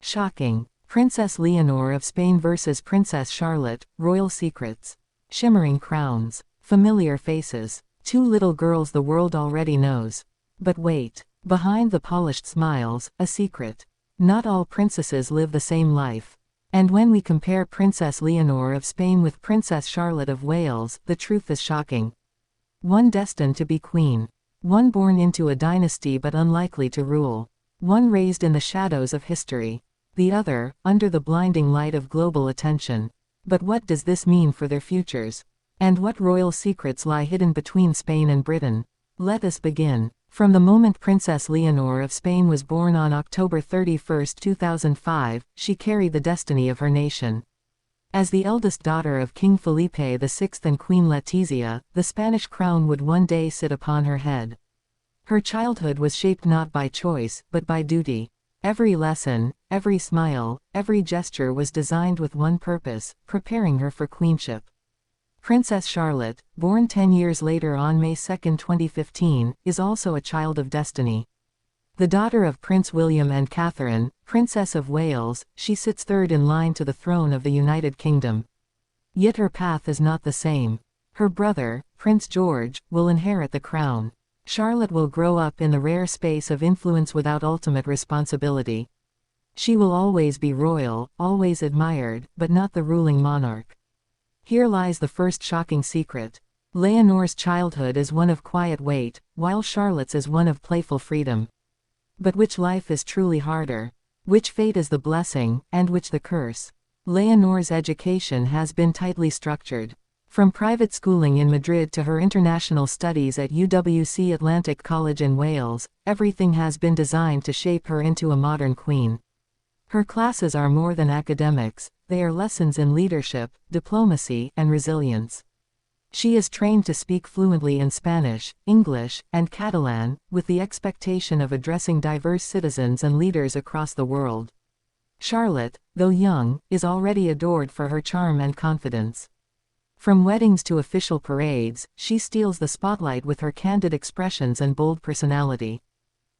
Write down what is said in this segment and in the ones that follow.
Shocking. Princess Leonor of Spain versus Princess Charlotte, royal secrets. Shimmering crowns. Familiar faces. Two little girls the world already knows. But wait. Behind the polished smiles, a secret. Not all princesses live the same life. And when we compare Princess Leonor of Spain with Princess Charlotte of Wales, the truth is shocking. One destined to be queen. One born into a dynasty but unlikely to rule. One raised in the shadows of history. The other, under the blinding light of global attention. But what does this mean for their futures? And what royal secrets lie hidden between Spain and Britain? Let us begin. From the moment Princess Leonor of Spain was born on October 31, 2005, she carried the destiny of her nation. As the eldest daughter of King Felipe VI and Queen Letizia, the Spanish crown would one day sit upon her head. Her childhood was shaped not by choice, but by duty. Every lesson, every smile, every gesture was designed with one purpose: preparing her for queenship. Princess Charlotte, born 10 years later on May 2, 2015, is also a child of destiny. The daughter of Prince William and Catherine, Princess of Wales, she sits third in line to the throne of the United Kingdom. Yet her path is not the same. Her brother, Prince George, will inherit the crown. Charlotte will grow up in the rare space of influence without ultimate responsibility. She will always be royal, always admired, but not the ruling monarch. Here lies the first shocking secret. Leonor's childhood is one of quiet weight, while Charlotte's is one of playful freedom. But which life is truly harder? Which fate is the blessing, and which the curse? Leonor's education has been tightly structured. From private schooling in Madrid to her international studies at UWC Atlantic College in Wales, everything has been designed to shape her into a modern queen. Her classes are more than academics, they are lessons in leadership, diplomacy, and resilience. She is trained to speak fluently in Spanish, English, and Catalan, with the expectation of addressing diverse citizens and leaders across the world. Charlotte, though young, is already adored for her charm and confidence. From weddings to official parades, she steals the spotlight with her candid expressions and bold personality.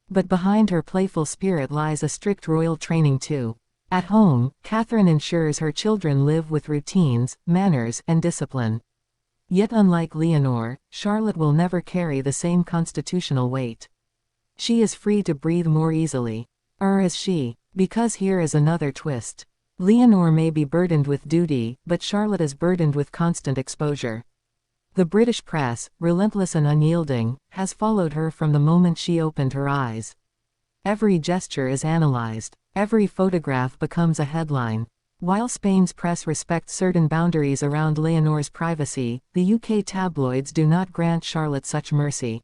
But behind her playful spirit lies a strict royal training too. At home, Catherine ensures her children live with routines, manners, and discipline. Yet unlike Leonor, Charlotte will never carry the same constitutional weight. She is free to breathe more easily. Or is she? Because here is another twist. Leonor may be burdened with duty, but Charlotte is burdened with constant exposure. The British press, relentless and unyielding, has followed her from the moment she opened her eyes. Every gesture is analyzed. Every photograph becomes a headline. While Spain's press respects certain boundaries around Leonor's privacy, the UK tabloids do not grant Charlotte such mercy.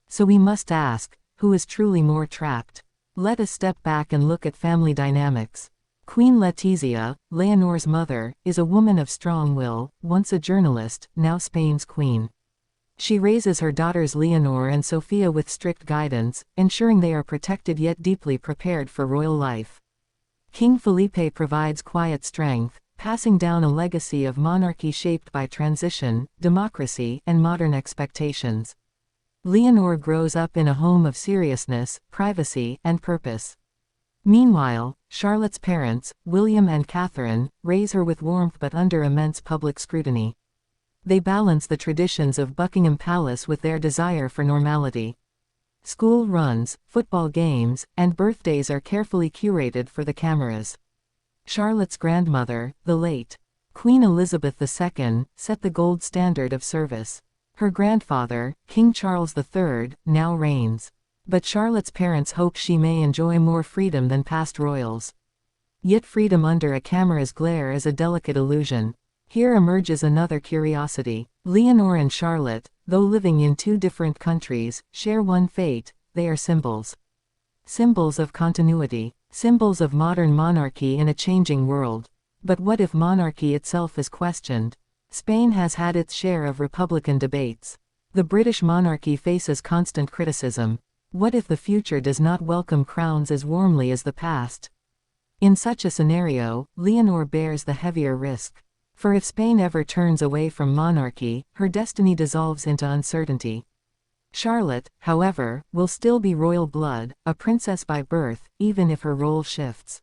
So we must ask, who is truly more trapped? Let us step back and look at family dynamics. Queen Letizia, Leonor's mother, is a woman of strong will, once a journalist, now Spain's queen. She raises her daughters Leonor and Sofia with strict guidance, ensuring they are protected yet deeply prepared for royal life. King Felipe provides quiet strength, passing down a legacy of monarchy shaped by transition, democracy, and modern expectations. Leonor grows up in a home of seriousness, privacy, and purpose. Meanwhile, Charlotte's parents, William and Catherine, raise her with warmth but under immense public scrutiny. They balance the traditions of Buckingham Palace with their desire for normality. School runs, football games, and birthdays are carefully curated for the cameras. Charlotte's grandmother, the late Queen Elizabeth II, set the gold standard of service. Her grandfather, King Charles III, now reigns. But Charlotte's parents hope she may enjoy more freedom than past royals. Yet freedom under a camera's glare is a delicate illusion. Here emerges another curiosity. Leonor and Charlotte, though living in two different countries, share one fate: they are symbols. Symbols of continuity. Symbols of modern monarchy in a changing world. But what if monarchy itself is questioned? Spain has had its share of Republican debates. The British monarchy faces constant criticism. What if the future does not welcome crowns as warmly as the past? In such a scenario, Leonor bears the heavier risk. For if Spain ever turns away from monarchy, her destiny dissolves into uncertainty. Charlotte, however, will still be royal blood, a princess by birth, even if her role shifts.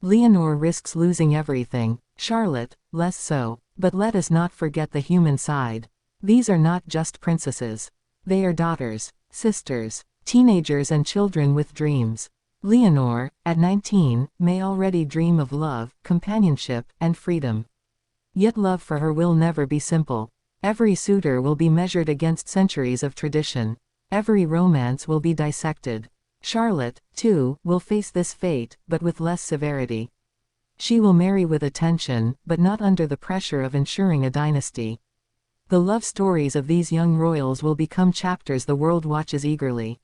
Leonor risks losing everything, Charlotte, less so. But let us not forget the human side. These are not just princesses. They are daughters, sisters, teenagers and children with dreams. Leonor, at 19, may already dream of love, companionship, and freedom. Yet love for her will never be simple. Every suitor will be measured against centuries of tradition. Every romance will be dissected. Charlotte, too, will face this fate, but with less severity. She will marry with attention, but not under the pressure of ensuring a dynasty. The love stories of these young royals will become chapters the world watches eagerly.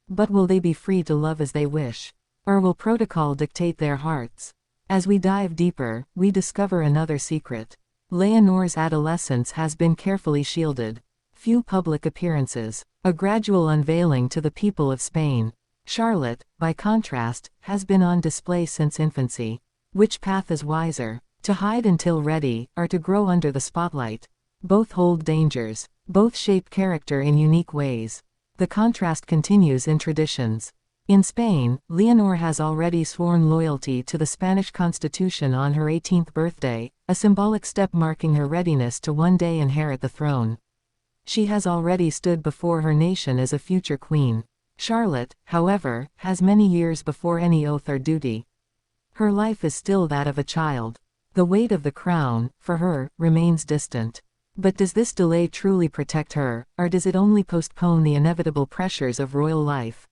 But will they be free to love as they wish? Or will protocol dictate their hearts? As we dive deeper, we discover another secret. Leonor's adolescence has been carefully shielded. Few public appearances. A gradual unveiling to the people of Spain. Charlotte, by contrast, has been on display since infancy. Which path is wiser? To hide until ready, or to grow under the spotlight? Both hold dangers. Both shape character in unique ways. The contrast continues in traditions. In Spain, Leonor has already sworn loyalty to the Spanish Constitution on her 18th birthday, a symbolic step marking her readiness to one day inherit the throne. She has already stood before her nation as a future queen. Charlotte, however, has many years before any oath or duty. Her life is still that of a child. The weight of the crown, for her, remains distant. But does this delay truly protect her, or does it only postpone the inevitable pressures of royal life?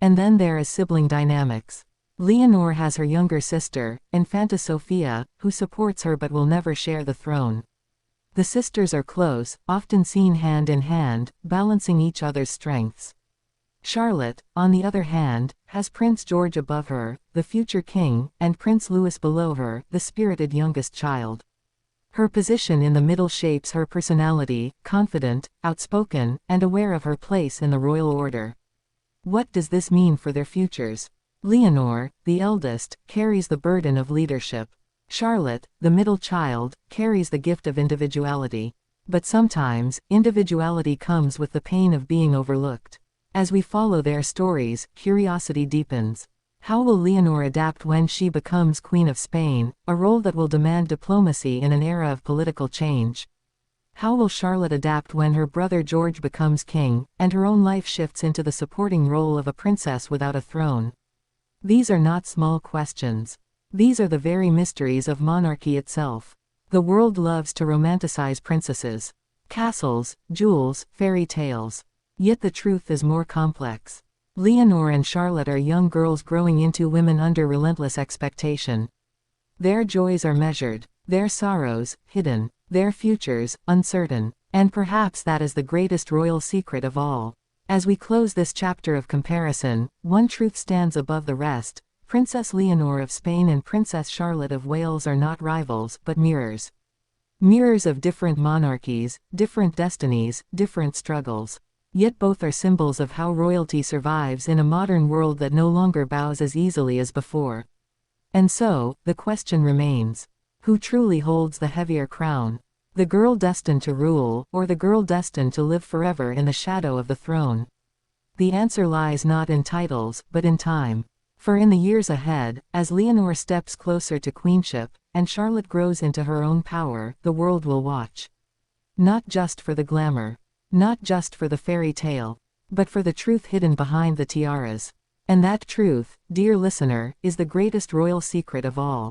And then there is sibling dynamics. Leonor has her younger sister, Infanta Sofia, who supports her but will never share the throne. The sisters are close, often seen hand in hand, balancing each other's strengths. Charlotte, on the other hand, has Prince George above her, the future king, and Prince Louis below her, the spirited youngest child. Her position in the middle shapes her personality, confident, outspoken, and aware of her place in the royal order. What does this mean for their futures? Leonor, the eldest, carries the burden of leadership. Charlotte, the middle child, carries the gift of individuality. But sometimes, individuality comes with the pain of being overlooked. As we follow their stories, curiosity deepens. How will Leonor adapt when she becomes Queen of Spain, a role that will demand diplomacy in an era of political change? How will Charlotte adapt when her brother George becomes king, and her own life shifts into the supporting role of a princess without a throne? These are not small questions. These are the very mysteries of monarchy itself. The world loves to romanticize princesses. Castles, jewels, fairy tales. Yet the truth is more complex. Leonor and Charlotte are young girls growing into women under relentless expectation. Their joys are measured, their sorrows, hidden, their futures, uncertain. And perhaps that is the greatest royal secret of all. As we close this chapter of comparison, one truth stands above the rest. Princess Leonor of Spain and Princess Charlotte of Wales are not rivals, but mirrors. Mirrors of different monarchies, different destinies, different struggles. Yet both are symbols of how royalty survives in a modern world that no longer bows as easily as before. And so, the question remains. Who truly holds the heavier crown? The girl destined to rule, or the girl destined to live forever in the shadow of the throne? The answer lies not in titles, but in time. For in the years ahead, as Leonor steps closer to queenship, and Charlotte grows into her own power, the world will watch. Not just for the glamour. Not just for the fairy tale, but for the truth hidden behind the tiaras. And that truth, dear listener, is the greatest royal secret of all.